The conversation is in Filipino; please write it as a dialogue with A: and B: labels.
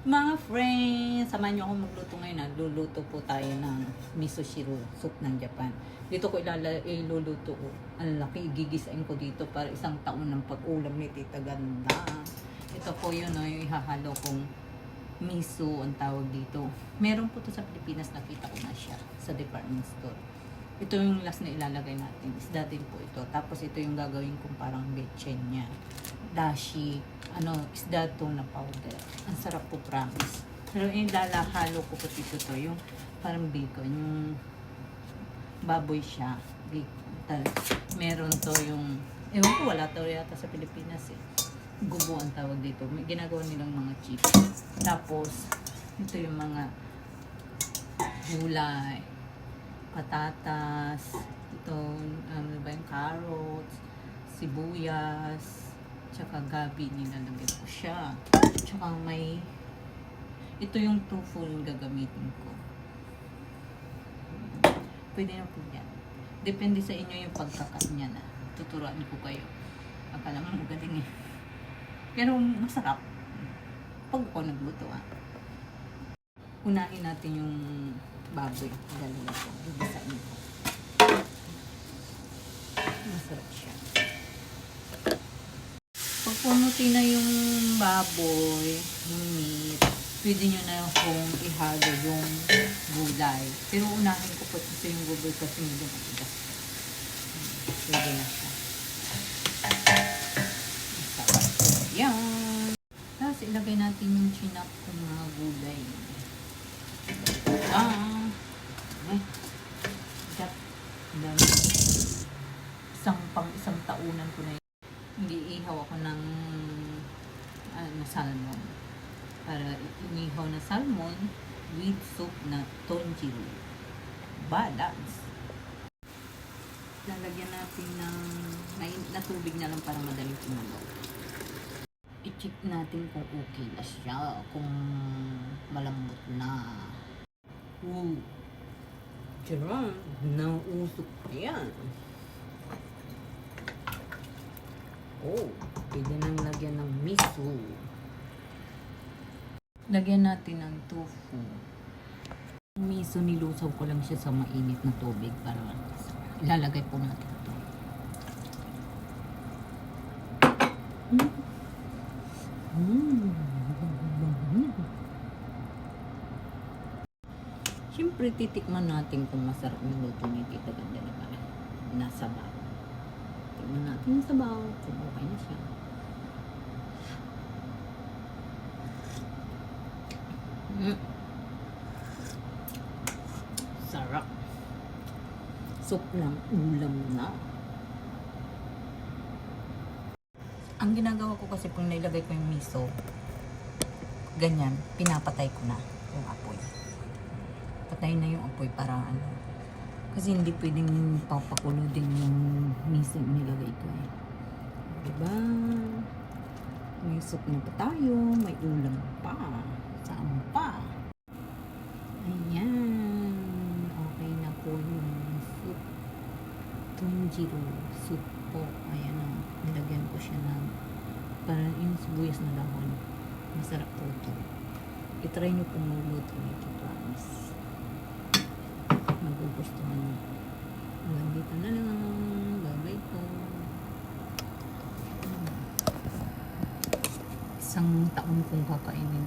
A: Mga friends, samahan niyo ako magluto ngayon. Luluto po tayo ng miso shiro soup ng Japan. Dito ko iluluto ko. Ang laki, gigisain ko dito para isang taon ng pag-ulam ni Tita Ganda. Ito po yun, no, yung ihahalo kong miso ang tawag dito. Meron po to sa Pilipinas, nakita ko na siya sa department store. Ito yung last na ilalagay natin. Isda din po ito. Tapos ito yung gagawin kong parang betchen niya. Dashi, isda to na powder. Ang sarap po, promise. Pero yung lalahalo ko po dito to, yung parang bacon, yung baboy siya. Meron to yung, ewan ko, wala to yata sa Pilipinas eh. Gubo ang tawag dito. May ginagawa nilang mga chips. Tapos, ito yung mga gulay, patatas, ito, ano ba yung carrots, sibuyas, tsaka gabi, nilalagay ko siya. Tsaka may, ito yung tofu yung gagamitin ko. Pwede na po yan. Depende sa inyo yung pagkakat niya na. Tuturuan ko kayo. Akala mo magaling eh. Pero masarap. Pag ako nagluto unahin natin yung baboy. Galing ko. Ibisain ko. Masarap siya. Pag punuti na yung baboy, yung meat, pwede nyo na kung ihalo yung gulay. Pero unahin ko po kasi yung gulay kasi medyo matigas. Pwede na siya. Masarap po. Yan. Tapos ilagay natin yung chinap kong mga gulay. Isang taunan ko na yun. Hindi-ihaw ako ng salmon. Para inihaw na salmon with soup na tonjiro. Balance. Lalagyan natin ng na tubig na lang para madaling tumulo. I-check natin kung okay na siya. Kung malambot na. Charang. Nausok pa yan. Pwede nang lagyan ng miso. Lagyan natin ng tofu. Miso, nilusaw ko lang siya sa mainit na tubig para ilalagay po natin ito. Siyempre, titikman natin kung masarap yung luto ni Tita Ganda naman. Nasa bago. Tingnan natin yung sabaw kung okay na siya. Sarap. Soup lang, ulam na. Ang ginagawa ko kasi kung nailagay ko yung miso, ganyan, pinapatay ko na yung apoy. Patay na yung apoy para kasi hindi pwedeng papakulo din yung miso nilagay ko eh. Diba? May soup na pa tayo, may ulam pa. Saan pa? Ayan. Okay na po yung soup. Tonjiro soup po. Ayan o. Nilagyan ko siya ng parang yung sibuyas na dahon. Masarap po ito. I-try nyo pong magluto nito, promise. Magugustuhan nyo. Hanggang dito na lang. Bye-bye po. Isang taon kong kakainin